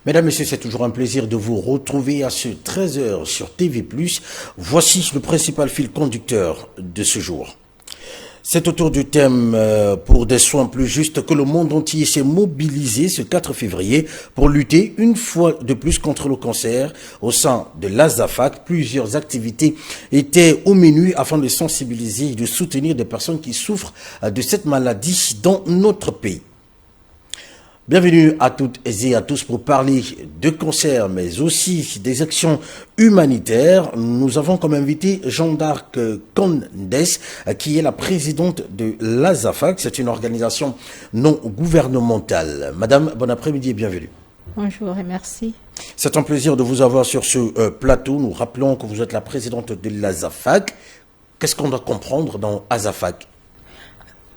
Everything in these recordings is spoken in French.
Mesdames, Messieurs, c'est toujours un plaisir de vous retrouver à ce 13h sur TV+. Voici le principal fil conducteur de ce jour. C'est autour du thème pour des soins plus justes que le monde entier s'est mobilisé ce 4 février pour lutter une fois de plus contre le cancer. Au sein de l'ASAFAC, plusieurs activités étaient au menu afin de sensibiliser et de soutenir des personnes qui souffrent de cette maladie dans notre pays. Bienvenue à toutes et à tous pour parler de cancer, mais aussi des actions humanitaires. Nous avons comme invité Jeanne d'Arc Candes, qui est la présidente de l'ASAFAC. C'est une organisation non gouvernementale. Madame, bon après-midi et bienvenue. Bonjour et merci. C'est un plaisir de vous avoir sur ce plateau. Nous rappelons que vous êtes la présidente de l'ASAFAC. Qu'est-ce qu'on doit comprendre dans ASAFAC ?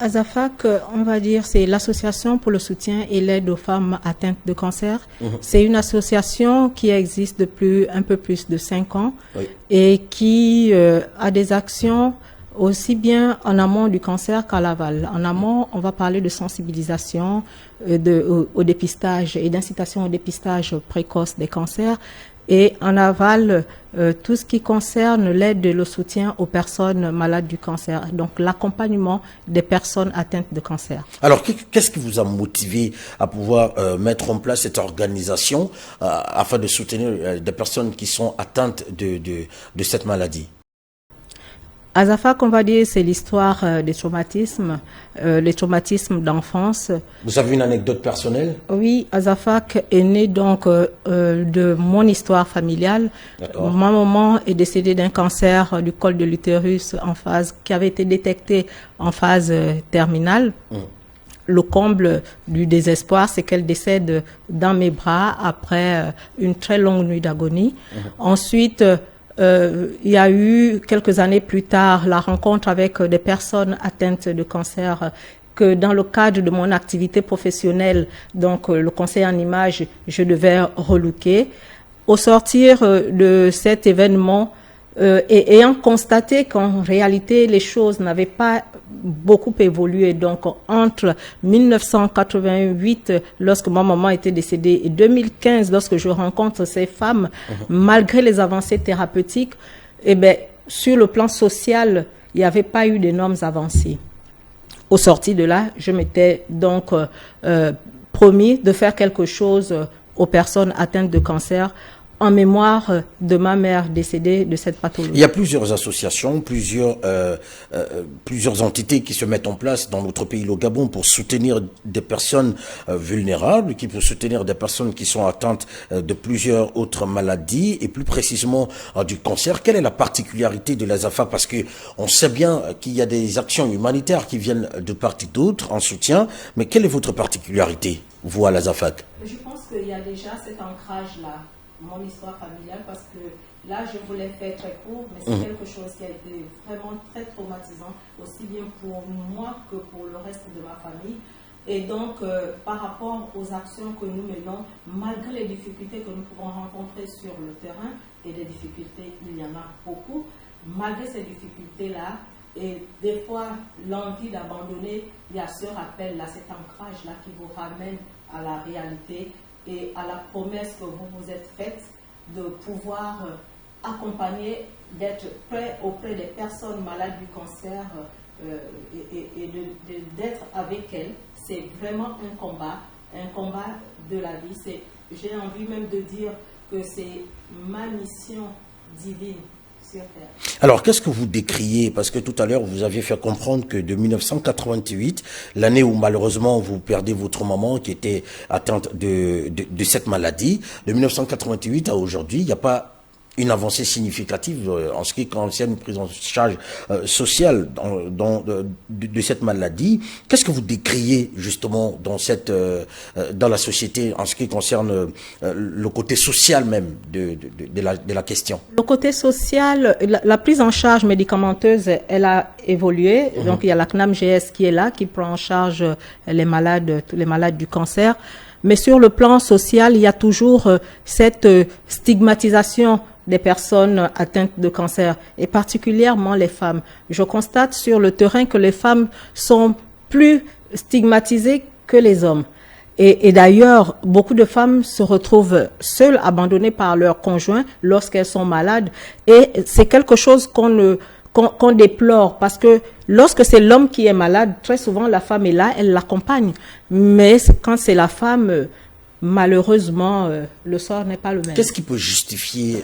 ASAFAC, on va dire, c'est l'association pour le soutien et l'aide aux femmes atteintes de cancer. C'est une association qui existe depuis un peu plus de 5 ans et qui a des actions aussi bien en amont du cancer qu'à l'aval. En amont, on va parler de sensibilisation au dépistage et d'incitation au dépistage précoce des cancers. Et en aval, tout ce qui concerne l'aide et le soutien aux personnes malades du cancer, donc l'accompagnement des personnes atteintes de cancer. Alors, qu'est-ce qui vous a motivé à pouvoir mettre en place cette organisation afin de soutenir des personnes qui sont atteintes de cette maladie ? ASAFAC, on va dire, c'est l'histoire des traumatismes, les traumatismes d'enfance. Vous avez une anecdote personnelle ? Oui, ASAFAC est né donc de mon histoire familiale. Ma maman est décédée d'un cancer du col de l'utérus qui avait été détecté en phase terminale. Le comble du désespoir, c'est qu'elle décède dans mes bras après une très longue nuit d'agonie. Ensuite, il y a eu quelques années plus tard la rencontre avec des personnes atteintes de cancer que dans le cadre de mon activité professionnelle, donc le conseil en images, je devais relooker. Au sortir de cet événement, et ayant constaté qu'en réalité les choses n'avaient pas beaucoup évolué, donc entre 1988 lorsque ma maman était décédée et 2015 lorsque je rencontre ces femmes, malgré les avancées thérapeutiques, sur le plan social, il n'y avait pas eu d'énormes avancées. Au sortir de là, je m'étais donc promis de faire quelque chose aux personnes atteintes de cancer en mémoire de ma mère décédée de cette pathologie. Il y a plusieurs associations, plusieurs entités qui se mettent en place dans notre pays, le Gabon, pour soutenir des personnes vulnérables, pour soutenir des personnes qui sont atteintes de plusieurs autres maladies, et plus précisément du cancer. Quelle est la particularité de l'ASAFAC? Parce que on sait bien qu'il y a des actions humanitaires qui viennent de part et d'autre en soutien, mais quelle est votre particularité, vous, à l'ASAFAC? Je pense qu'il y a déjà cet ancrage-là, mon histoire familiale, parce que là, je voulais faire très court, mais c'est quelque chose qui a été vraiment très traumatisant, aussi bien pour moi que pour le reste de ma famille. Et donc, par rapport aux actions que nous menons, malgré les difficultés que nous pouvons rencontrer sur le terrain, et des difficultés, il y en a beaucoup, malgré ces difficultés-là, et des fois, l'envie d'abandonner, il y a ce rappel-là, cet ancrage-là qui vous ramène à la réalité et à la promesse que vous vous êtes faite de pouvoir accompagner, d'être prêt auprès des personnes malades du cancer et d'être avec elles. C'est vraiment un combat de la vie. J'ai envie même de dire que c'est ma mission divine sur Terre. Alors, qu'est-ce que vous décriez? Parce que tout à l'heure, vous aviez fait comprendre que de 1988, l'année où malheureusement vous perdez votre maman qui était atteinte de cette maladie, de 1988 à aujourd'hui, il n'y a pas une avancée significative en ce qui concerne une prise en charge sociale de cette maladie. Qu'est-ce que vous décriez justement dans la société en ce qui concerne le côté social même de la question? Le côté social, la prise en charge médicamenteuse, elle a évolué. Donc il y a la CNAMGS qui est là, qui prend en charge les malades du cancer. Mais sur le plan social, il y a toujours cette stigmatisation des personnes atteintes de cancer, et particulièrement les femmes. Je constate sur le terrain que les femmes sont plus stigmatisées que les hommes. Et d'ailleurs, beaucoup de femmes se retrouvent seules, abandonnées par leur conjoint lorsqu'elles sont malades. Et c'est quelque chose qu'on déplore, parce que lorsque c'est l'homme qui est malade, très souvent la femme est là, elle l'accompagne. Mais quand c'est la femme, malheureusement, le sort n'est pas le même. Qu'est-ce qui peut justifier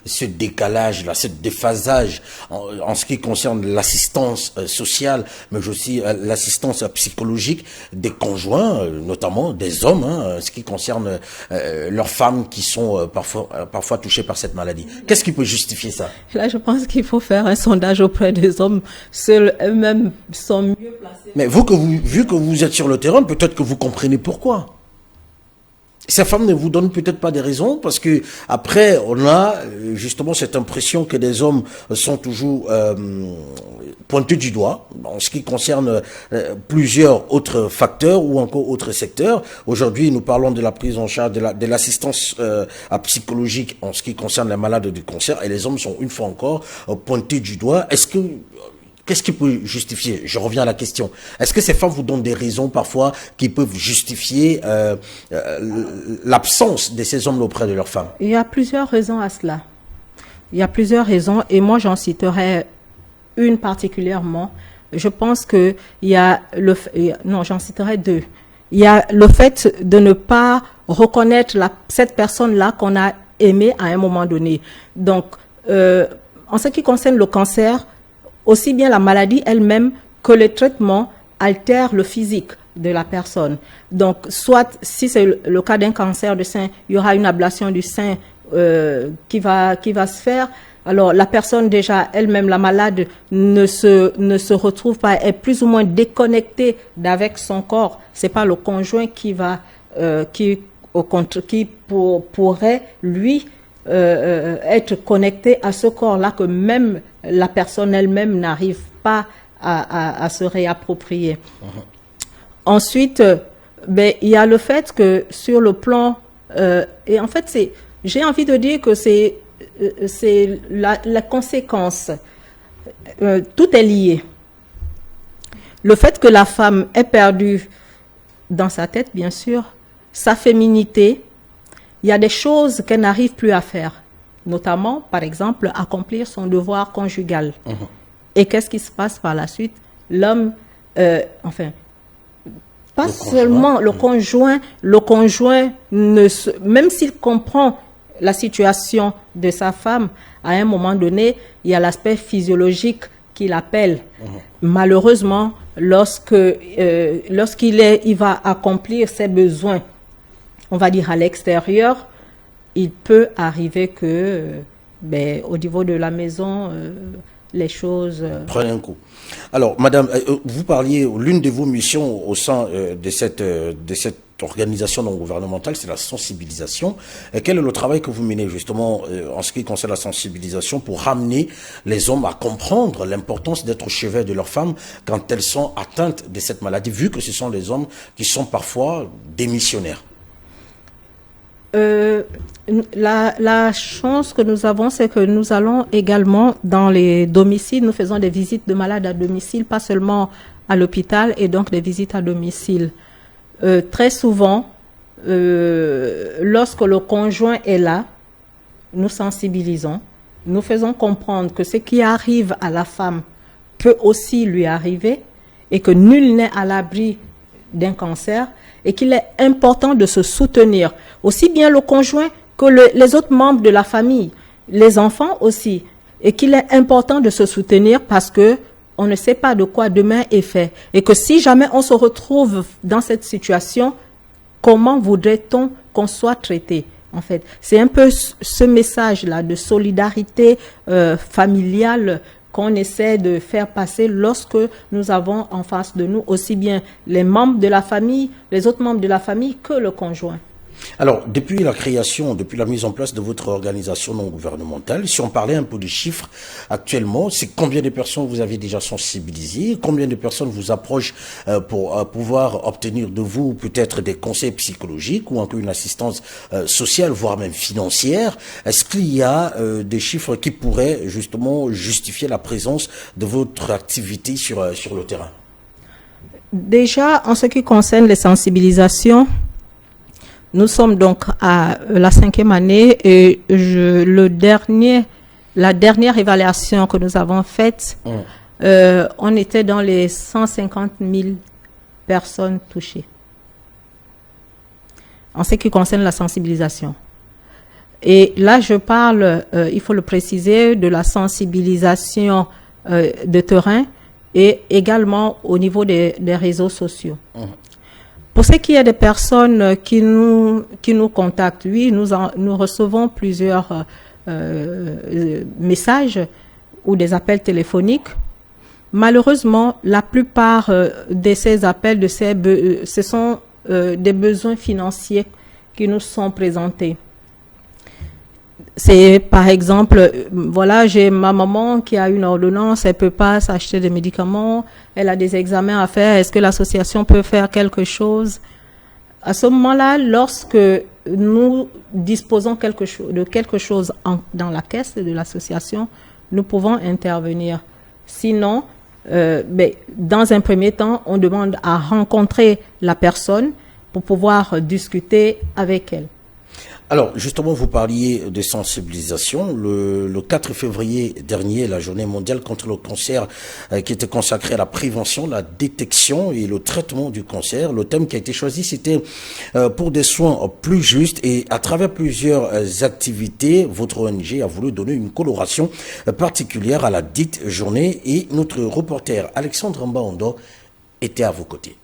ce décalage-là, ce déphasage en ce qui concerne l'assistance sociale, mais aussi l'assistance psychologique des conjoints, notamment des hommes, hein, ce qui concerne leurs femmes qui sont parfois touchées par cette maladie? Qu'est-ce qui peut justifier ça? Là, je pense qu'il faut faire un sondage auprès des hommes. Seuls eux-mêmes sont mieux placés. Mais vu que vous êtes sur le terrain, peut-être que vous comprenez pourquoi. Ces femmes ne vous donnent peut-être pas des raisons, parce que après on a justement cette impression que les hommes sont toujours pointés du doigt en ce qui concerne plusieurs autres facteurs ou encore autres secteurs. Aujourd'hui, nous parlons de la prise en charge de l'assistance psychologique en ce qui concerne les malades du cancer, et les hommes sont une fois encore pointés du doigt. Qu'est-ce qui peut justifier? Je reviens à la question. Est-ce que ces femmes vous donnent des raisons parfois qui peuvent justifier l'absence de ces hommes auprès de leurs femmes? Il y a plusieurs raisons à cela. Il y a plusieurs raisons, et moi j'en citerai une particulièrement. Je pense que il y a j'en citerai deux. Il y a le fait de ne pas reconnaître cette personne-là qu'on a aimée à un moment donné. Donc, en ce qui concerne le cancer, aussi bien la maladie elle-même que le traitement altère le physique de la personne. Donc, soit, si c'est le cas d'un cancer de sein, il y aura une ablation du sein qui va se faire. Alors, la personne déjà elle-même, la malade, ne se retrouve pas, est plus ou moins déconnectée d'avec son corps. C'est pas le conjoint qui pourrait lui être connecté à ce corps-là, que même la personne elle-même n'arrive pas à se réapproprier. Ensuite, il y a le fait que sur le plan, et en fait j'ai envie de dire que c'est la conséquence. Tout est lié. Le fait que la femme ait perdu dans sa tête, bien sûr, sa féminité. Il y a des choses qu'elle n'arrive plus à faire, notamment, par exemple, accomplir son devoir conjugal. Et qu'est-ce qui se passe par la suite? L'homme, pas seulement le conjoint, même s'il comprend la situation de sa femme, à un moment donné, il y a l'aspect physiologique qu'il appelle. Malheureusement, lorsqu'il va accomplir ses besoins, on va dire à l'extérieur, il peut arriver que, au niveau de la maison, les choses prennent un coup. Alors, madame, vous parliez, l'une de vos missions au sein de cette organisation non gouvernementale, c'est la sensibilisation. Et quel est le travail que vous menez justement en ce qui concerne la sensibilisation pour ramener les hommes à comprendre l'importance d'être au chevet de leurs femmes quand elles sont atteintes de cette maladie, vu que ce sont les hommes qui sont parfois démissionnaires? La chance que nous avons, c'est que nous allons également dans les domiciles. Nous faisons des visites de malades à domicile, pas seulement à l'hôpital, et donc des visites à domicile. Très souvent, lorsque le conjoint est là, nous sensibilisons, nous faisons comprendre que ce qui arrive à la femme peut aussi lui arriver, et que nul n'est à l'abri d'un cancer, et qu'il est important de se soutenir, aussi bien le conjoint que les autres membres de la famille, les enfants aussi, et qu'il est important de se soutenir parce que on ne sait pas de quoi demain est fait, et que si jamais on se retrouve dans cette situation, comment voudrait-on qu'on soit traité? En fait, c'est un peu ce message-là de solidarité familiale qu'on essaie de faire passer lorsque nous avons en face de nous aussi bien les membres de la famille, les autres membres de la famille que le conjoint. Alors, depuis la création, depuis la mise en place de votre organisation non gouvernementale, si on parlait un peu de chiffres actuellement, c'est combien de personnes vous avez déjà sensibilisées, combien de personnes vous approchent pour pouvoir obtenir de vous peut-être des conseils psychologiques ou encore une assistance sociale, voire même financière? Est-ce qu'il y a des chiffres qui pourraient justement justifier la présence de votre activité sur le terrain? Déjà, en ce qui concerne les sensibilisations, nous sommes donc à la 5e année et la dernière évaluation que nous avons faite, on était dans les 150 000 personnes touchées. En ce qui concerne la sensibilisation. Et là, je parle, il faut le préciser, de la sensibilisation de terrain et également au niveau des réseaux sociaux. Pour ce qui est des personnes qui nous contactent, oui, nous recevons plusieurs messages ou des appels téléphoniques. Malheureusement, la plupart de ces appels, ce sont des besoins financiers qui nous sont présentés. C'est par exemple, voilà, j'ai ma maman qui a une ordonnance, elle peut pas s'acheter des médicaments, elle a des examens à faire, est-ce que l'association peut faire quelque chose? À ce moment-là, lorsque nous disposons de quelque chose dans la caisse de l'association, nous pouvons intervenir. Sinon, dans un premier temps, on demande à rencontrer la personne pour pouvoir discuter avec elle. Alors, justement, vous parliez de sensibilisation. Le 4 février dernier, la journée mondiale contre le cancer qui était consacrée à la prévention, la détection et le traitement du cancer. Le thème qui a été choisi, c'était pour des soins plus justes. Et à travers plusieurs activités, votre ONG a voulu donner une coloration particulière à la dite journée. Et notre reporter Alexandre Mbaondo était à vos côtés.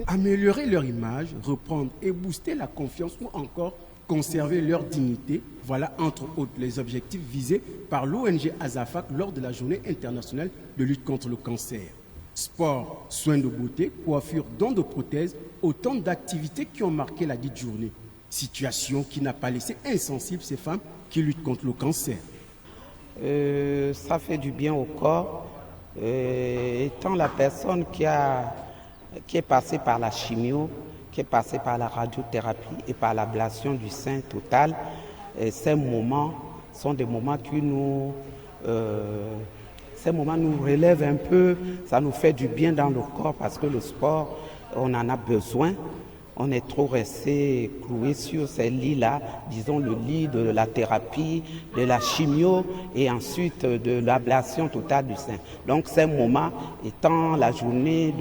Améliorer leur image, reprendre et booster la confiance ou encore conserver leur dignité, voilà entre autres les objectifs visés par l'ONG AZAFAC lors de la Journée internationale de lutte contre le cancer. Sport, soins de beauté, coiffure, dons de prothèses, autant d'activités qui ont marqué la dite journée. Situation qui n'a pas laissé insensibles ces femmes qui luttent contre le cancer. Ça fait du bien au corps, étant la personne qui est passée par la chimio, qui est passée par la radiothérapie et par l'ablation du sein total. Et ces moments sont des moments qui nous relèvent un peu, ça nous fait du bien dans le corps parce que le sport, on en a besoin. On est trop resté cloué sur ces lits-là, disons le lit de la thérapie, de la chimio et ensuite de l'ablation totale du sein. Donc ces moments, étant la journée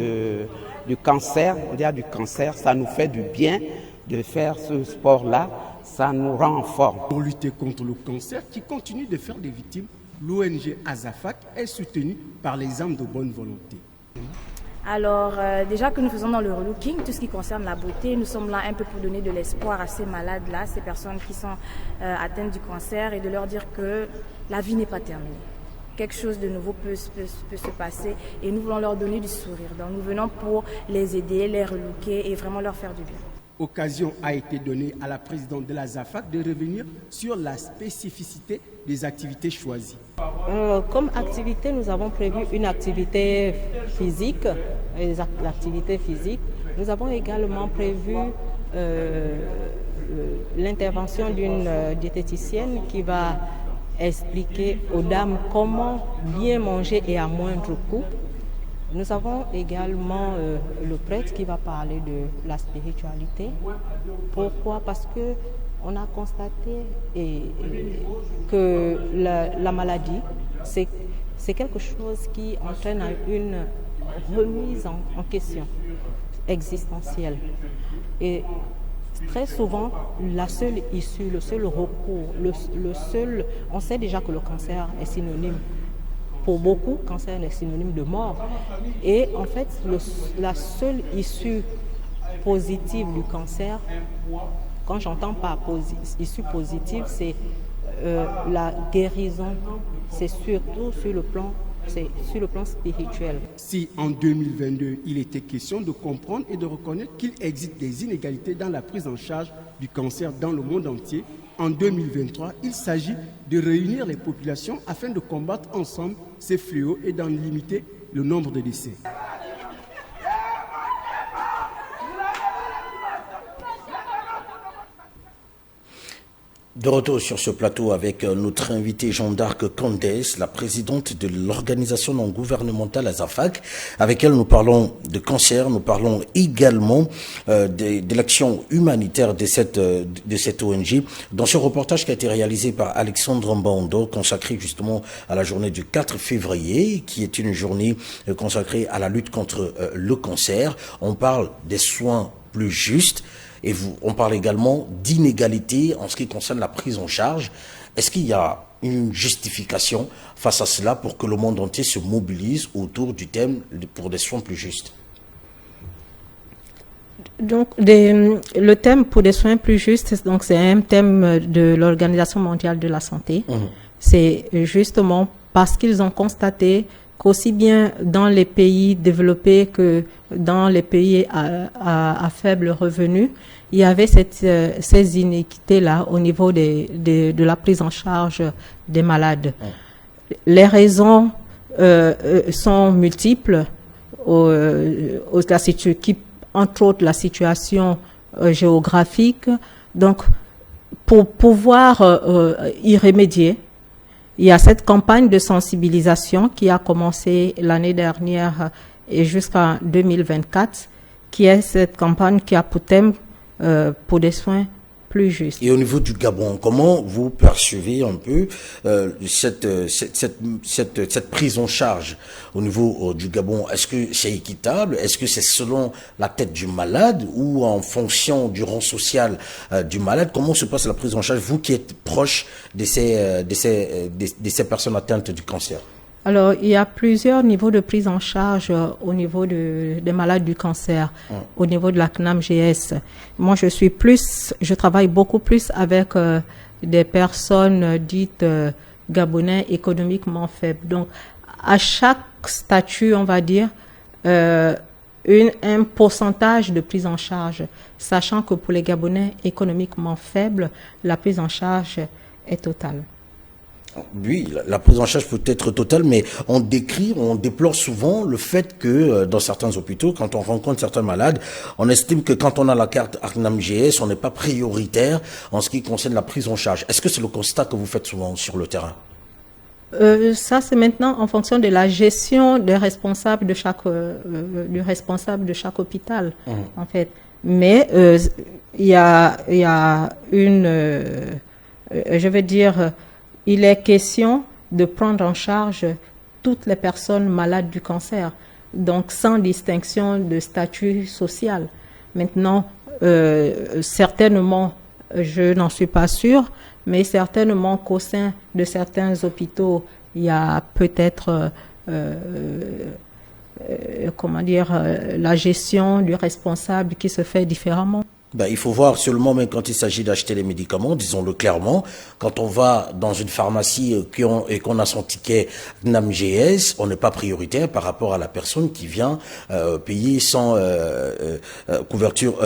du cancer, mondial du cancer, ça nous fait du bien de faire ce sport-là, ça nous rend en forme. Pour lutter contre le cancer qui continue de faire des victimes, l'ONG AZAFAC est soutenue par les âmes de bonne volonté. Alors, déjà que nous faisons dans le relooking, tout ce qui concerne la beauté, nous sommes là un peu pour donner de l'espoir à ces malades-là, ces personnes qui sont atteintes du cancer et de leur dire que la vie n'est pas terminée. Quelque chose de nouveau peut se passer et nous voulons leur donner du sourire. Donc nous venons pour les aider, les relooker et vraiment leur faire du bien. Occasion a été donnée à la présidente de la ZAFAC de revenir sur la spécificité des activités choisies. Comme activité, nous avons prévu une activité physique, l'activité physique. Nous avons également prévu l'intervention d'une diététicienne qui va expliquer aux dames comment bien manger et à moindre coût. Nous avons également le prêtre qui va parler de la spiritualité. Pourquoi? Parce que on a constaté que la maladie, c'est quelque chose qui entraîne une remise en question existentielle. Et très souvent, la seule issue, le seul recours, on sait déjà que le cancer est synonyme. Pour beaucoup, cancer est synonyme de mort. Et en fait, la seule issue positive du cancer, quand j'entends par issue positive, c'est la guérison. C'est surtout sur le plan spirituel. Si en 2022, il était question de comprendre et de reconnaître qu'il existe des inégalités dans la prise en charge du cancer dans le monde entier, en 2023, il s'agit de réunir les populations afin de combattre ensemble ces fléaux et d'en limiter le nombre de décès. De retour sur ce plateau avec notre invité Jeanne d'Arc Candès, la présidente de l'organisation non gouvernementale AZAFAC, avec elle nous parlons de cancer, nous parlons également de l'action humanitaire de cette ONG. Dans ce reportage qui a été réalisé par Alexandre Mbando, consacré justement à la journée du 4 février, qui est une journée consacrée à la lutte contre le cancer, on parle des soins plus justes. Et on parle également d'inégalité en ce qui concerne la prise en charge. Est-ce qu'il y a une justification face à cela pour que le monde entier se mobilise autour du thème pour des soins plus justes? Donc, le thème pour des soins plus justes, donc c'est un thème de l'Organisation mondiale de la santé. C'est justement parce qu'ils ont constaté qu'aussi bien dans les pays développés que dans les pays à faible revenu, il y avait ces inéquités-là au niveau de la prise en charge des malades. Les raisons sont multiples, entre autres la situation géographique. Donc, pour pouvoir y remédier, il y a cette campagne de sensibilisation qui a commencé l'année dernière et jusqu'en 2024, qui est cette campagne qui a pour thème pour des soins plus justes. Et au niveau du Gabon, comment vous percevez un peu cette prise en charge au niveau du Gabon? Est-ce que c'est équitable? Est-ce que c'est selon la tête du malade ou en fonction du rang social du malade? Comment se passe la prise en charge, vous qui êtes proche de ces personnes atteintes du cancer? Alors, il y a plusieurs niveaux de prise en charge au niveau des malades du cancer, au niveau de la CNAMGS. Moi, je travaille beaucoup plus avec des personnes dites gabonais économiquement faibles. Donc, à chaque statut, on va dire, un pourcentage de prise en charge, sachant que pour les Gabonais économiquement faibles, la prise en charge est totale. Oui, la prise en charge peut être totale, mais on déplore souvent le fait que dans certains hôpitaux, quand on rencontre certains malades, on estime que quand on a la carte CNAMGS, on n'est pas prioritaire en ce qui concerne la prise en charge. Est-ce que c'est le constat que vous faites souvent sur le terrain? Ça, c'est maintenant en fonction de la gestion des responsables de chaque, du responsable de chaque hôpital, en fait. Mais il y a je veux dire, il est question de prendre en charge toutes les personnes malades du cancer, donc sans distinction de statut social. Maintenant, certainement, je n'en suis pas sûre, mais certainement qu'au sein de certains hôpitaux, il y a peut-être, la gestion du responsable qui se fait différemment. Il faut voir seulement, même quand il s'agit d'acheter les médicaments, disons-le clairement, quand on va dans une pharmacie et qu'on a son ticket CNAMGS, on n'est pas prioritaire par rapport à la personne qui vient payer sans couverture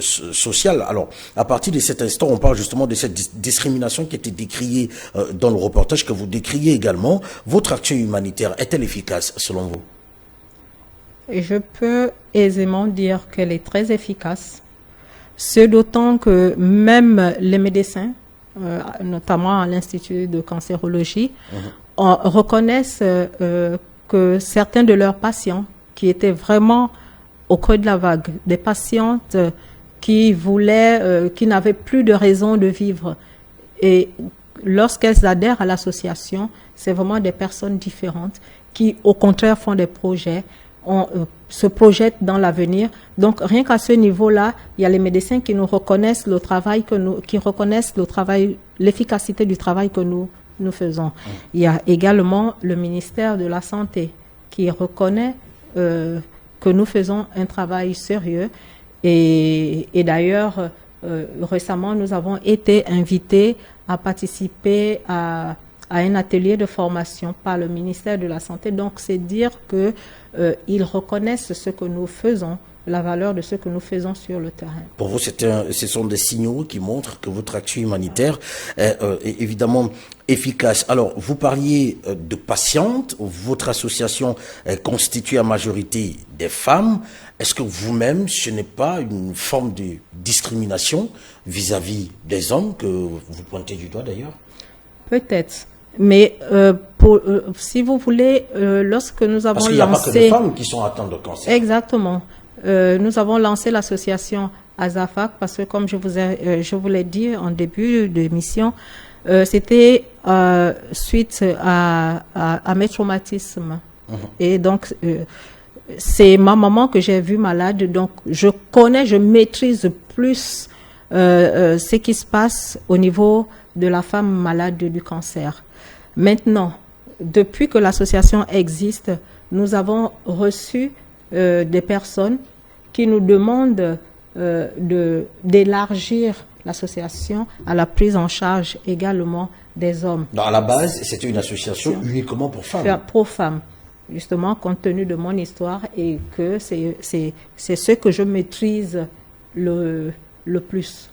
sociale. Alors, à partir de cet instant, on parle justement de cette discrimination qui a été décriée dans le reportage que vous décriez également. Votre action humanitaire est-elle efficace selon vous? Et je peux aisément dire qu'elle est très efficace. C'est d'autant que même les médecins, notamment à l'Institut de cancérologie, reconnaissent que certains de leurs patients qui étaient vraiment au creux de la vague, des patientes qui n'avaient plus de raison de vivre, et lorsqu'elles adhèrent à l'association, c'est vraiment des personnes différentes qui, au contraire, font des projets, se projettent dans l'avenir. Donc, rien qu'à ce niveau-là, il y a les médecins qui nous reconnaissent le travail l'efficacité du travail que nous faisons. Il y a également le ministère de la Santé qui reconnaît que nous faisons un travail sérieux. Et d'ailleurs, récemment, nous avons été invités à participer à à un atelier de formation par le ministère de la Santé. Donc, c'est dire que ils reconnaissent ce que nous faisons, la valeur de ce que nous faisons sur le terrain. Pour vous, ce sont des signaux qui montrent que votre action humanitaire est évidemment efficace. Alors, vous parliez de patientes. Votre association est constituée en majorité des femmes. Est-ce que vous-même, ce n'est pas une forme de discrimination vis-à-vis des hommes que vous pointez du doigt d'ailleurs? Peut-être. Mais si vous voulez, lorsque nous avons Parce qu'il n'y a pas que des femmes qui sont atteintes de cancer. Exactement. Nous avons lancé l'association AZAFAC parce que, comme je vous l'ai dit en début d'émission, c'était suite à mes traumatismes. Et donc, c'est ma maman que j'ai vue malade. Donc, je maîtrise plus ce qui se passe au niveau de la femme malade du cancer. Maintenant, depuis que l'association existe, nous avons reçu des personnes qui nous demandent d'élargir l'association à la prise en charge également des hommes. Non, à la base, c'était une association uniquement pour femmes. Pour femmes, justement, compte tenu de mon histoire et que c'est ce que je maîtrise le plus.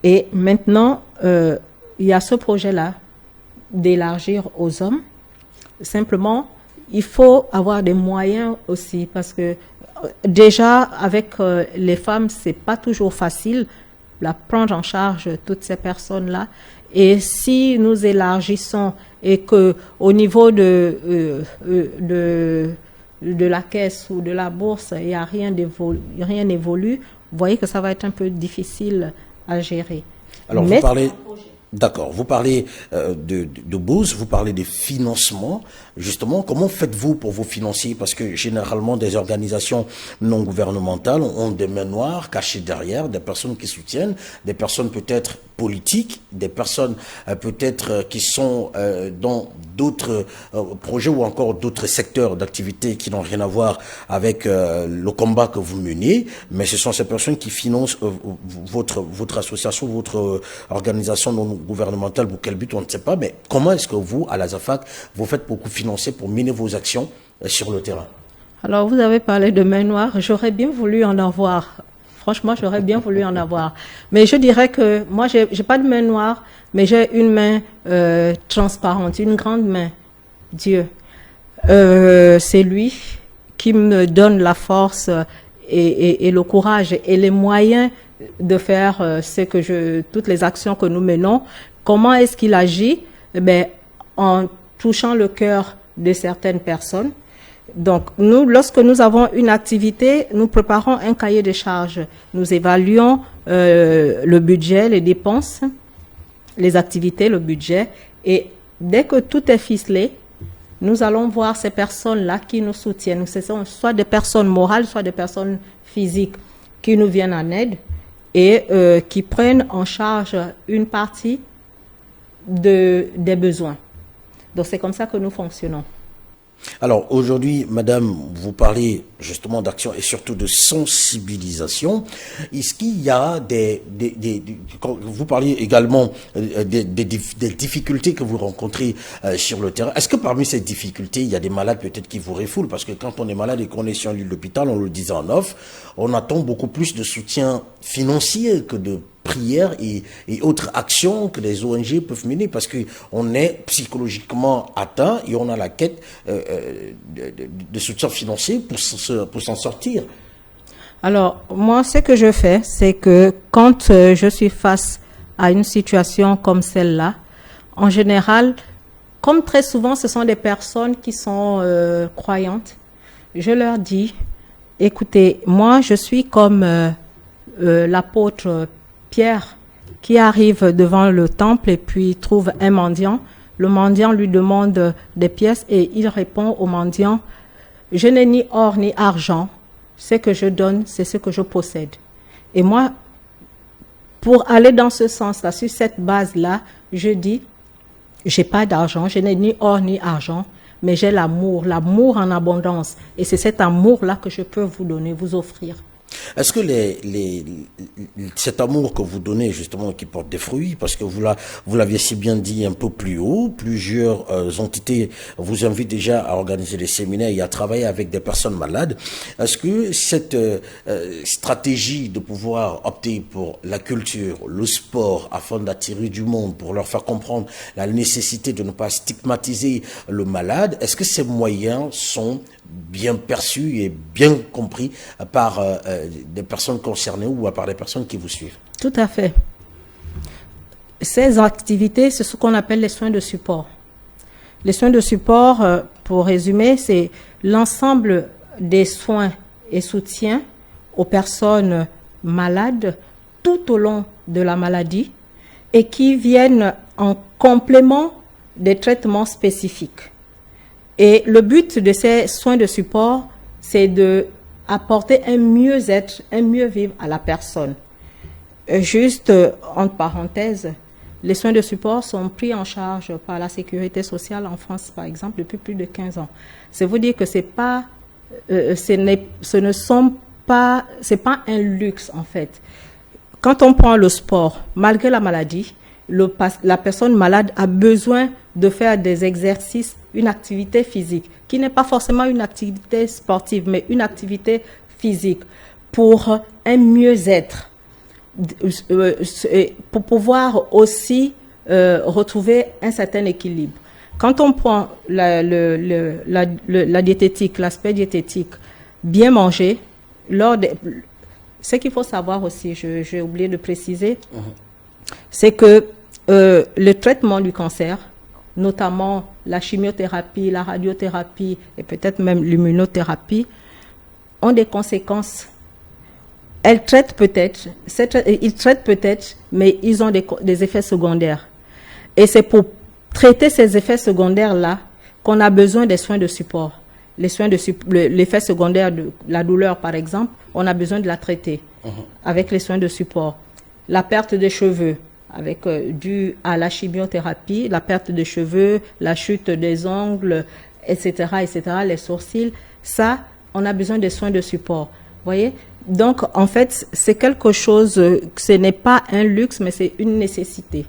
Et maintenant, il y a ce projet-là d'élargir aux hommes. Simplement, il faut avoir des moyens aussi parce que déjà avec les femmes, c'est pas toujours facile de prendre en charge toutes ces personnes-là. Et si nous élargissons et que au niveau de la caisse ou de la bourse, il n'y a rien n'évolue, vous voyez que ça va être un peu difficile à gérer. Alors vous parlez... D'accord. Vous parlez de bourse, vous parlez des financements. Justement, comment faites-vous pour vous financer? Parce que généralement, des organisations non gouvernementales ont des mains noires cachées derrière, des personnes qui soutiennent, des personnes peut-être politiques, des personnes peut-être qui sont dans d'autres projets ou encore d'autres secteurs d'activité qui n'ont rien à voir avec le combat que vous menez. Mais ce sont ces personnes qui financent votre association, votre organisation non gouvernementale. Pour quel but, on ne sait pas. Mais comment est-ce que vous, à l'AZAFAC, vous faites beaucoup financer pour mener vos actions sur le terrain? Alors, vous avez parlé de main noire. J'aurais bien voulu en avoir. Franchement, j'aurais bien voulu en avoir. Mais je dirais que moi, j'ai pas de main noire, mais j'ai une main transparente, une grande main. Dieu. C'est lui qui me donne la force et le courage et les moyens de faire toutes les actions que nous menons. Comment est-ce qu'il agit? En touchant le cœur de certaines personnes. Donc, lorsque nous avons une activité, nous préparons un cahier de charges. Nous évaluons le budget, les dépenses, les activités, le budget. Et dès que tout est ficelé, nous allons voir ces personnes-là qui nous soutiennent. Ce sont soit des personnes morales, soit des personnes physiques qui nous viennent en aide et qui prennent en charge une partie des besoins. Donc, c'est comme ça que nous fonctionnons. Alors, aujourd'hui, madame, vous parlez justement d'action et surtout de sensibilisation. Est-ce qu'il y a vous parliez également des difficultés que vous rencontrez sur le terrain. Est-ce que parmi ces difficultés, il y a des malades peut-être qui vous refoulent? Parce que quand on est malade et qu'on est sur l'hôpital, on le disait en off, on attend beaucoup plus de soutien financier que de prières et autres actions que les ONG peuvent mener parce qu'on est psychologiquement atteint et on a la quête de soutien financier pour s'en sortir. Alors, moi, ce que je fais, c'est que quand je suis face à une situation comme celle-là, en général, comme très souvent, ce sont des personnes qui sont croyantes, je leur dis, écoutez, moi, je suis comme l'apôtre Pierre qui arrive devant le temple et puis trouve un mendiant. Le mendiant lui demande des pièces et il répond au mendiant, je n'ai ni or ni argent, ce que je donne, c'est ce que je possède. Et moi, pour aller dans ce sens-là, sur cette base-là, je dis, j'ai pas d'argent, je n'ai ni or ni argent, mais j'ai l'amour en abondance. Et c'est cet amour-là que je peux vous donner, vous offrir. Est-ce que cet amour que vous donnez justement qui porte des fruits, parce que vous l'aviez si bien dit un peu plus haut, plusieurs entités vous invitent déjà à organiser des séminaires et à travailler avec des personnes malades. Est-ce que cette stratégie de pouvoir opter pour la culture, le sport, afin d'attirer du monde, pour leur faire comprendre la nécessité de ne pas stigmatiser le malade, est-ce que ces moyens sont bien perçus et bien compris par des personnes concernées ou par des personnes qui vous suivent? Tout à fait. Ces activités, c'est ce qu'on appelle les soins de support. Les soins de support, pour résumer, c'est l'ensemble des soins et soutiens aux personnes malades tout au long de la maladie et qui viennent en complément des traitements spécifiques. Et le but de ces soins de support, c'est de apporter un mieux-être, un mieux-vivre à la personne. Juste, entre parenthèses, les soins de support sont pris en charge par la sécurité sociale en France, par exemple, depuis plus de 15 ans. C'est vous dire que c'est pas un luxe, en fait. Quand on prend le sport, malgré la maladie, la personne malade a besoin de faire des exercices, une activité physique, qui n'est pas forcément une activité sportive, mais une activité physique, pour un mieux-être, pour pouvoir aussi retrouver un certain équilibre. Quand on prend la diététique, l'aspect diététique, bien manger, ce qu'il faut savoir aussi, j'ai oublié de préciser, c'est que le traitement du cancer, notamment la chimiothérapie, la radiothérapie et peut-être même l'immunothérapie, ont des conséquences. Ils traitent peut-être, mais ils ont des effets secondaires. Et c'est pour traiter ces effets secondaires-là qu'on a besoin des soins de support. L'effet secondaire de la douleur, par exemple, on a besoin de la traiter avec les soins de support. La perte des cheveux, dû à la chimiothérapie, la perte de cheveux, la chute des ongles, etc., les sourcils, ça, on a besoin des soins de support. Voyez? Donc, en fait, c'est quelque chose, ce n'est pas un luxe, mais c'est une nécessité.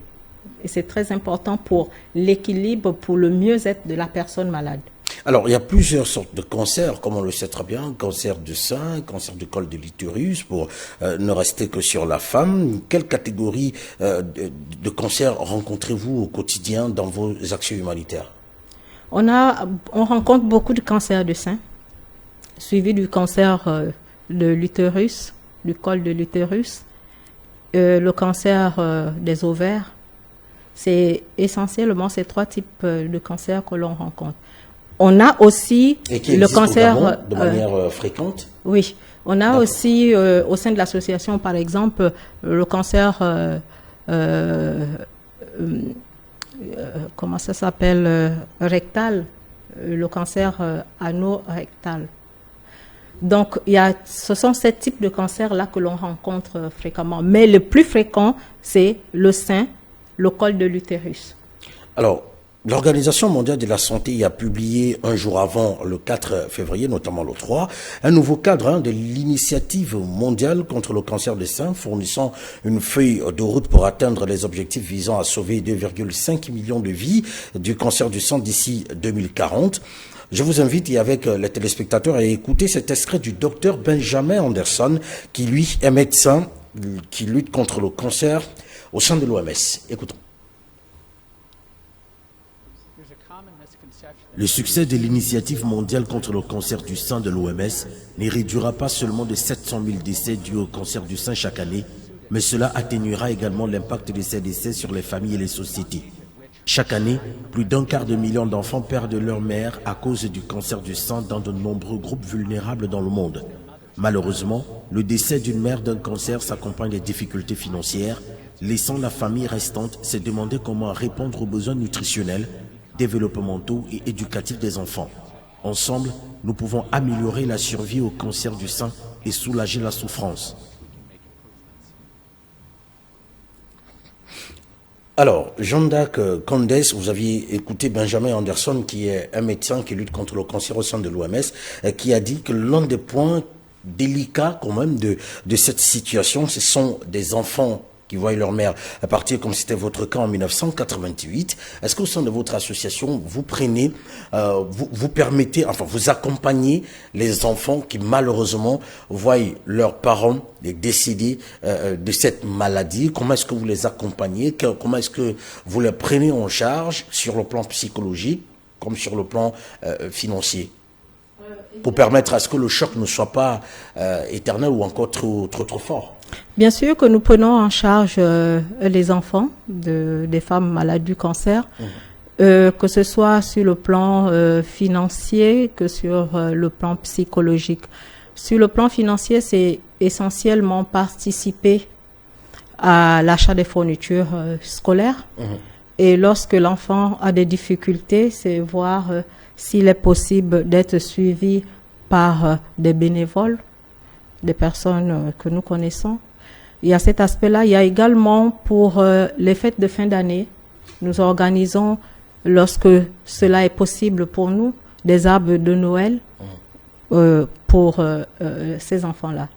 Et c'est très important pour l'équilibre, pour le mieux-être de la personne malade. Alors, il y a plusieurs sortes de cancers, comme on le sait très bien, cancer du sein, cancer du col de l'utérus, pour ne rester que sur la femme. Quelle catégorie de cancers rencontrez-vous au quotidien dans vos actions humanitaires? On rencontre beaucoup de cancers du sein, suivi du cancer de l'utérus, du col de l'utérus, le cancer des ovaires. C'est essentiellement ces 3 types de cancers que l'on rencontre. On a aussi le cancer de manière fréquente. Oui, on a aussi au sein de l'association, par exemple, le cancer, comment ça s'appelle, rectal, le cancer anorectal. Donc, ce sont ces types de cancers-là que l'on rencontre fréquemment. Mais le plus fréquent, c'est le sein, le col de l'utérus. Alors, l'Organisation mondiale de la santé a publié un jour avant, le 4 février, notamment le 3, un nouveau cadre de l'initiative mondiale contre le cancer du sein, fournissant une feuille de route pour atteindre les objectifs visant à sauver 2,5 millions de vies du cancer du sein d'ici 2040. Je vous invite, et avec les téléspectateurs, à écouter cet extrait du docteur Benjamin Anderson, qui lui est médecin, qui lutte contre le cancer au sein de l'OMS. Écoutons. Le succès de l'initiative mondiale contre le cancer du sein de l'OMS ne réduira pas seulement de 700 000 décès dus au cancer du sein chaque année, mais cela atténuera également l'impact de ces décès sur les familles et les sociétés. Chaque année, plus d'1/4 de million d'enfants perdent leur mère à cause du cancer du sein dans de nombreux groupes vulnérables dans le monde. Malheureusement, le décès d'une mère d'un cancer s'accompagne des difficultés financières, laissant la famille restante se demander comment répondre aux besoins nutritionnels, développementaux et éducatifs des enfants. Ensemble, nous pouvons améliorer la survie au cancer du sein et soulager la souffrance. Alors, Jean-Jacques Condes, vous aviez écouté Benjamin Anderson, qui est un médecin qui lutte contre le cancer au sein de l'OMS, qui a dit que l'un des points délicat quand même de cette situation. Ce sont des enfants qui voient leur mère partir, comme c'était votre cas en 1988. Est-ce qu'au sein de votre association, vous prenez, vous permettez, enfin vous accompagnez les enfants qui malheureusement voient leurs parents décéder de cette maladie? Comment est-ce que vous les accompagnez? Comment est-ce que vous les prenez en charge sur le plan psychologique comme sur le plan financier, pour permettre à ce que le choc ne soit pas éternel ou encore trop fort? Bien sûr que nous prenons en charge les enfants des femmes malades du cancer, que ce soit sur le plan financier que sur le plan psychologique. Sur le plan financier, c'est essentiellement participer à l'achat des fournitures scolaires. Et lorsque l'enfant a des difficultés, c'est voir s'il est possible d'être suivi par des bénévoles, des personnes que nous connaissons. Il y a cet aspect-là. Il y a également pour les fêtes de fin d'année, nous organisons, lorsque cela est possible pour nous, des arbres de Noël pour ces enfants-là.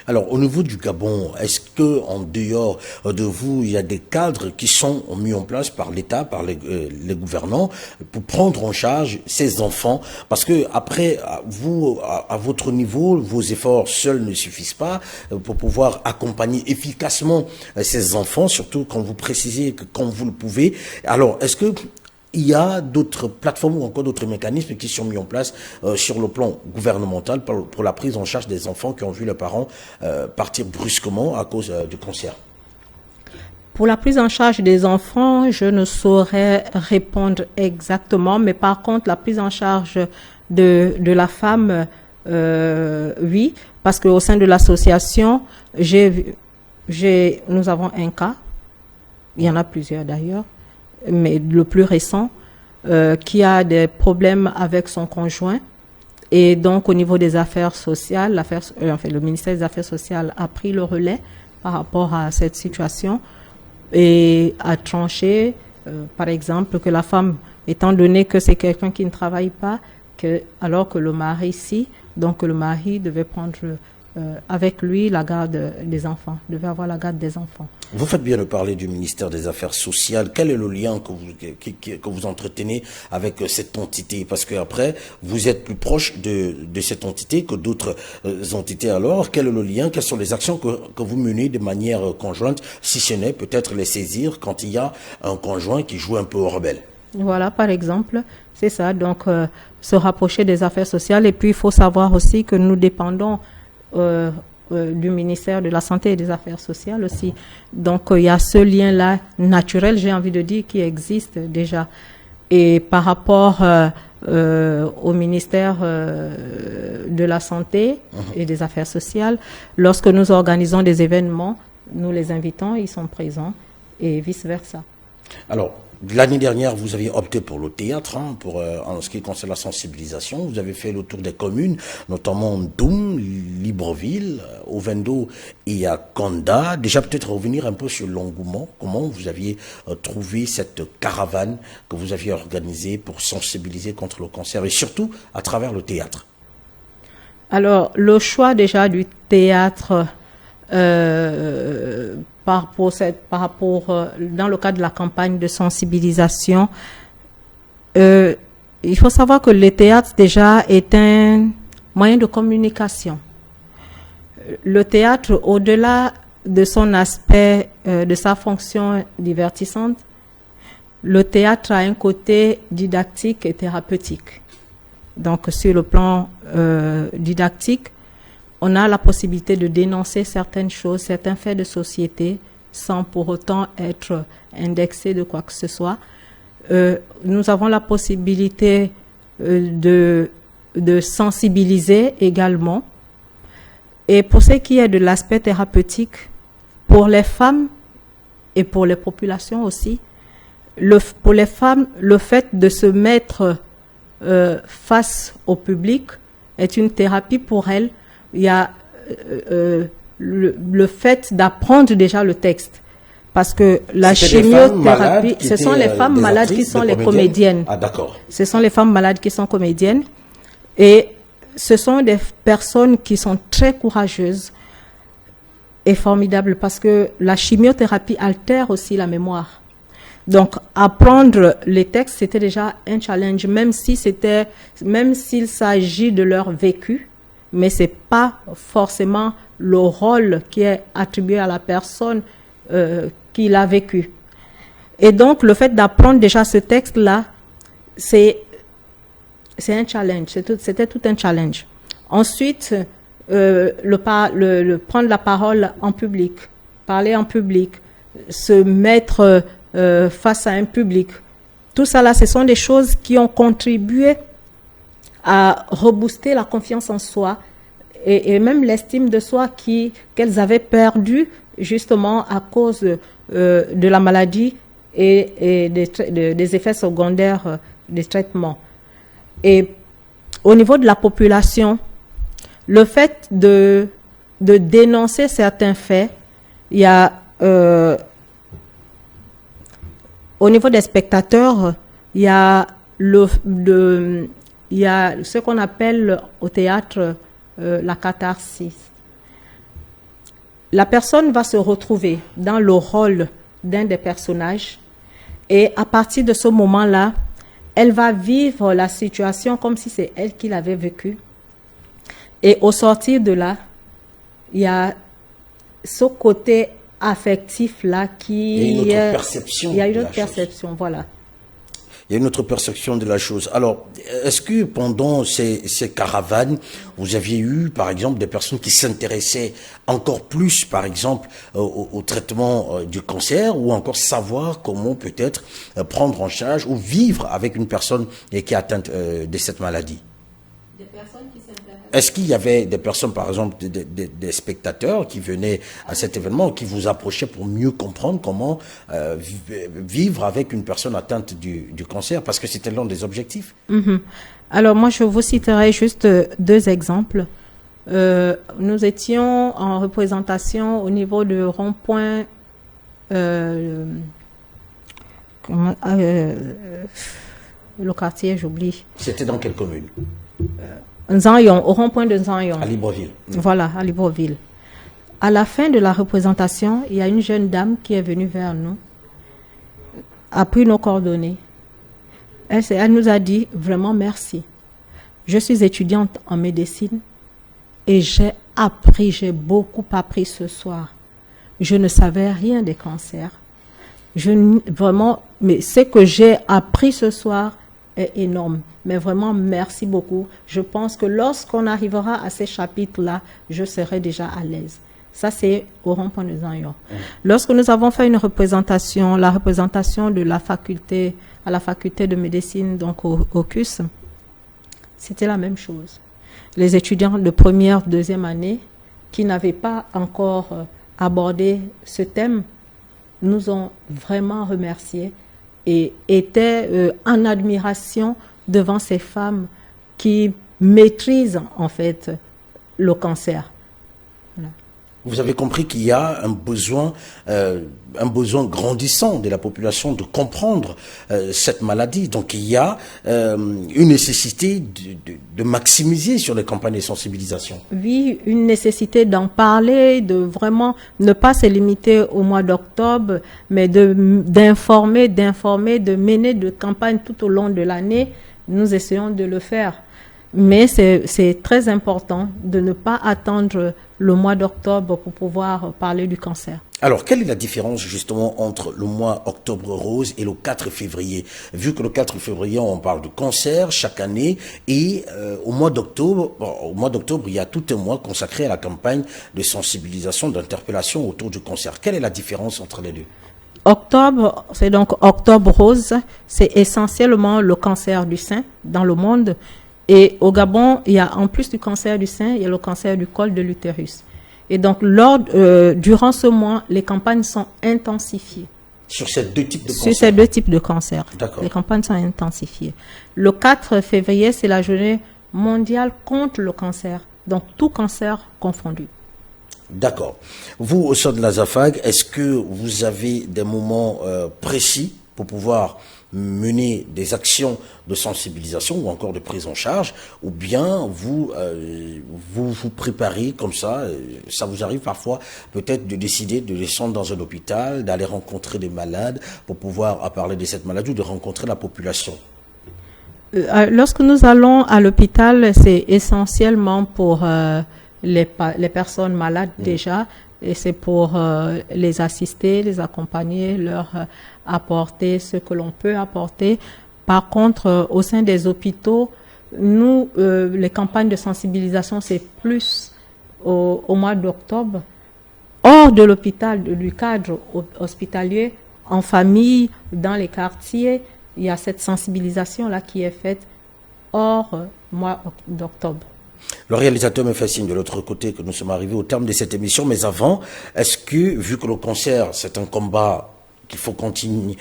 Alors, au niveau du Gabon, est-ce que en dehors de vous, il y a des cadres qui sont mis en place par l'État, par les gouvernants, pour prendre en charge ces enfants? Parce que après, vous, à votre niveau, vos efforts seuls ne suffisent pas pour pouvoir accompagner efficacement ces enfants, surtout quand vous précisez que quand vous le pouvez. Alors, est-ce que il y a d'autres plateformes ou encore d'autres mécanismes qui sont mis en place sur le plan gouvernemental pour la prise en charge des enfants qui ont vu leurs parents partir brusquement à cause du cancer? Pour la prise en charge des enfants, je ne saurais répondre exactement, mais par contre, la prise en charge de la femme, oui, parce qu'au sein de l'association, nous avons un cas, il y en a plusieurs d'ailleurs, mais le plus récent, qui a des problèmes avec son conjoint. Et donc, au niveau des affaires sociales, le ministère des Affaires sociales a pris le relais par rapport à cette situation et a tranché, par exemple, que la femme, étant donné que c'est quelqu'un qui ne travaille pas, alors que le mari, donc le mari devait prendre avec lui la garde des enfants, devait avoir la garde des enfants. Vous faites bien de parler du ministère des Affaires sociales. Quel est le lien que vous entretenez avec cette entité? Parce que après, vous êtes plus proche de cette entité que d'autres entités. Alors, quel est le lien? Quelles sont les actions que vous menez de manière conjointe, si ce n'est peut-être les saisir quand il y a un conjoint qui joue un peu au rebelle? Voilà, par exemple, c'est ça. Donc, se rapprocher des affaires sociales. Et puis, il faut savoir aussi que nous dépendons du ministère de la Santé et des Affaires sociales aussi. Donc, il y a ce lien-là naturel, j'ai envie de dire, qui existe déjà. Et par rapport au ministère de la Santé et des Affaires sociales, lorsque nous organisons des événements, nous les invitons, ils sont présents et vice-versa. Alors, l'année dernière, vous avez opté pour le théâtre, en ce qui concerne la sensibilisation. Vous avez fait le tour des communes, notamment Doum, Libreville, Ovendo et à Konda. Déjà, peut-être revenir un peu sur l'engouement. Comment vous aviez trouvé cette caravane que vous aviez organisée pour sensibiliser contre le cancer et surtout à travers le théâtre? Alors, le choix déjà du théâtre par rapport dans le cadre de la campagne de sensibilisation, il faut savoir que le théâtre déjà est un moyen de communication. Le théâtre, au-delà de son aspect, de sa fonction divertissante, le théâtre a un côté didactique et thérapeutique. Donc sur le plan didactique, on a la possibilité de dénoncer certaines choses, certains faits de société, sans pour autant être indexé de quoi que ce soit. Nous avons la possibilité de sensibiliser également. Et pour ce qui est de l'aspect thérapeutique, pour les femmes et pour les populations aussi, pour les femmes, le fait de se mettre face au public est une thérapie pour elles. Il y a le fait d'apprendre déjà le texte. Parce que la chimiothérapie, ce sont les femmes malades qui sont les comédiennes. Ah, d'accord. Ce sont les femmes malades qui sont comédiennes. Et ce sont des personnes qui sont très courageuses et formidables parce que la chimiothérapie altère aussi la mémoire. Donc, apprendre les textes, c'était déjà un challenge, même s'il s'agit de leur vécu, mais c'est pas forcément le rôle qui est attribué à la personne qui l'a vécu. Et donc, le fait d'apprendre déjà ce texte-là, c'est un challenge. C'était tout un challenge. Ensuite, prendre la parole en public, parler en public, se mettre face à un public. Tout ça là, ce sont des choses qui ont contribué à rebooster la confiance en soi et même l'estime de soi qu'elles avaient perdue justement à cause de la maladie et des effets secondaires des traitements. Et au niveau de la population, le fait de dénoncer certains faits, il y a au niveau des spectateurs, il y a ce qu'on appelle au théâtre la catharsis. La personne va se retrouver dans le rôle d'un des personnages et à partir de ce moment-là, elle va vivre la situation comme si c'est elle qui l'avait vécue. Et au sortir de là, il y a ce côté affectif-là qui... Il y a une autre perception. Il y a une autre perception, voilà. Il y a une autre perception de la chose. Alors, est-ce que pendant ces caravanes, vous aviez eu, par exemple, des personnes qui s'intéressaient encore plus, par exemple, au traitement du cancer ou encore savoir comment peut-être prendre en charge ou vivre avec une personne qui est atteinte de cette maladie? Des personnes qui s'intéressent. Est-ce qu'il y avait des personnes, par exemple, des spectateurs qui venaient à cet événement, qui vous approchaient pour mieux comprendre comment vivre avec une personne atteinte du cancer, parce que c'était l'un des objectifs? Alors moi, je vous citerai juste 2 exemples. Nous étions en représentation au niveau de rond-point le quartier, j'oublie. C'était dans quelle commune? Nzanyon, au rond-point de Nzanyon. À Libreville. Voilà, à Libreville. À la fin de la représentation, il y a une jeune dame qui est venue vers nous, a pris nos coordonnées. Elle nous a dit vraiment merci. Je suis étudiante en médecine et j'ai beaucoup appris ce soir. Je ne savais rien des cancers. Mais ce que j'ai appris ce soir est énorme. Mais vraiment, merci beaucoup. Je pense que lorsqu'on arrivera à ces chapitres-là, je serai déjà à l'aise. Ça, c'est au rond-point de Nzanyon. Lorsque nous avons fait une représentation, la représentation de la faculté, à la faculté de médecine, donc au CUS, c'était la même chose. Les étudiants de première, deuxième année, qui n'avaient pas encore abordé ce thème, nous ont vraiment remerciés et étaient en admiration devant ces femmes qui maîtrisent en fait le cancer. Voilà. Vous avez compris qu'il y a un besoin grandissant de la population de comprendre cette maladie. Donc il y a une nécessité de maximiser sur les campagnes de sensibilisation. Oui, une nécessité d'en parler, de vraiment ne pas se limiter au mois d'octobre, mais d'informer, de mener de campagnes tout au long de l'année. Nous essayons de le faire. Mais c'est très important de ne pas attendre le mois d'octobre pour pouvoir parler du cancer. Alors, quelle est la différence justement entre le mois Octobre Rose et le 4 février? Vu que le 4 février, on parle de cancer chaque année et au mois d'octobre, il y a tout un mois consacré à la campagne de sensibilisation, d'interpellation autour du cancer. Quelle est la différence entre les deux? Octobre, c'est donc Octobre Rose, c'est essentiellement le cancer du sein dans le monde. Et au Gabon, il y a en plus du cancer du sein, il y a le cancer du col de l'utérus. Et donc, durant ce mois, les campagnes sont intensifiées. Sur ces 2 types de cancers? Sur ces 2 types de cancers. D'accord. Les campagnes sont intensifiées. Le 4 février, c'est la journée mondiale contre le cancer. Donc, tout cancer confondu. D'accord. Vous, au sein de la ZAFAG, est-ce que vous avez des moments précis pour pouvoir mener des actions de sensibilisation ou encore de prise en charge, ou bien vous vous préparez comme ça vous arrive parfois peut-être de décider de descendre dans un hôpital, d'aller rencontrer des malades pour pouvoir parler de cette maladie ou de rencontrer la population? Lorsque nous allons à l'hôpital, c'est essentiellement pour les personnes malades déjà, et c'est pour les assister, les accompagner, leur apporter ce que l'on peut apporter. Par contre, au sein des hôpitaux, nous, les campagnes de sensibilisation, c'est plus au mois d'octobre. Hors de l'hôpital, du cadre hospitalier, en famille, dans les quartiers, il y a cette sensibilisation-là qui est faite hors mois d'octobre. Le réalisateur me fait signe de l'autre côté que nous sommes arrivés au terme de cette émission, mais avant, est-ce que, vu que le cancer, c'est un combat qu'il faut continuer,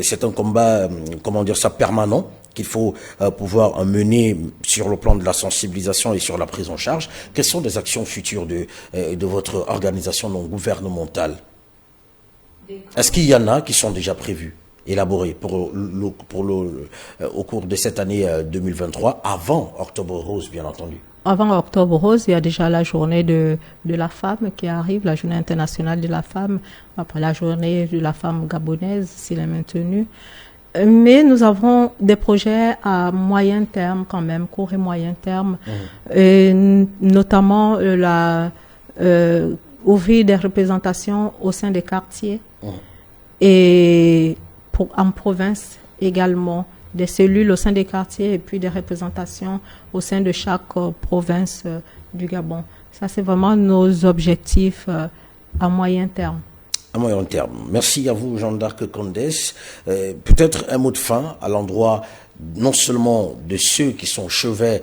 c'est un combat, comment dire ça, permanent, qu'il faut pouvoir mener sur le plan de la sensibilisation et sur la prise en charge, quelles sont les actions futures de votre organisation non gouvernementale? Est-ce qu'il y en a qui sont déjà prévues, élaborées au cours de cette année 2023, avant Octobre Rose, bien entendu? Avant Octobre Rose, il y a déjà la journée de la femme qui arrive, la journée internationale de la femme, après la journée de la femme gabonaise, s'il est maintenu. Mais nous avons des projets à moyen terme quand même, court et moyen terme, et notamment ouvrir des représentations au sein des quartiers et en province également, des cellules au sein des quartiers et puis des représentations au sein de chaque province du Gabon. Ça, c'est vraiment nos objectifs à moyen terme. À moyen terme. Merci à vous, Jeanne d'Arc Condès. Peut-être un mot de fin à l'endroit non seulement de ceux qui sont chevets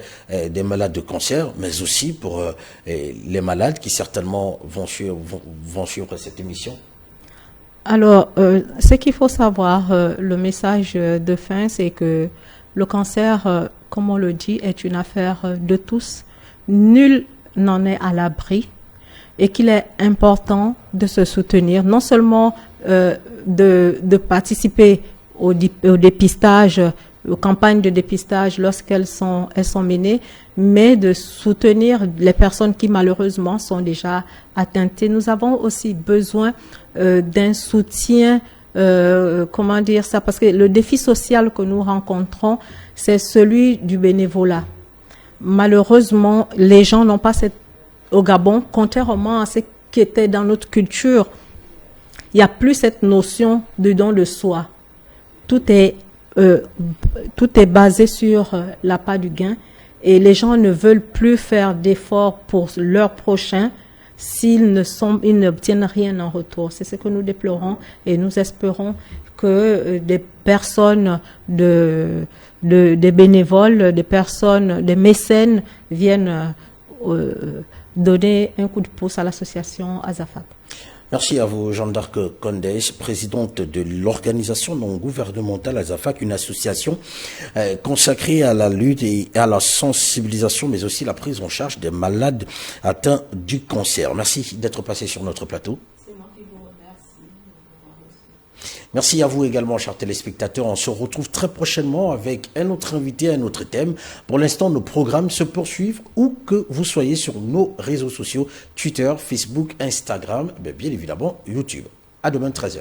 des malades de cancer, mais aussi pour les malades qui certainement vont suivre cette émission. Alors, ce qu'il faut savoir, le message de fin, c'est que le cancer, comme on le dit, est une affaire de tous. Nul n'en est à l'abri et qu'il est important de se soutenir, non seulement de participer au dépistage, aux campagnes de dépistage lorsqu'elles sont menées, mais de soutenir les personnes qui malheureusement sont déjà atteintes. Et nous avons aussi besoin d'un soutien, comment dire ça, parce que le défi social que nous rencontrons, c'est celui du bénévolat. Malheureusement, les gens n'ont pas au Gabon, contrairement à ce qui était dans notre culture, il n'y a plus cette notion de don de soi. Tout est basé sur l'appât du gain et les gens ne veulent plus faire d'efforts pour leur prochain s'ils n'obtiennent rien en retour. C'est ce que nous déplorons et nous espérons que des personnes, des bénévoles, des mécènes viennent donner un coup de pouce à l'association Azafak. Merci à vous, Jeanne d'Arc Condès, présidente de l'organisation non gouvernementale Azafak, une association consacrée à la lutte et à la sensibilisation, mais aussi la prise en charge des malades atteints du cancer. Merci d'être passé sur notre plateau. Merci à vous également, chers téléspectateurs. On se retrouve très prochainement avec un autre invité, un autre thème. Pour l'instant, nos programmes se poursuivent où que vous soyez sur nos réseaux sociaux, Twitter, Facebook, Instagram, bien évidemment YouTube. À demain, 13h.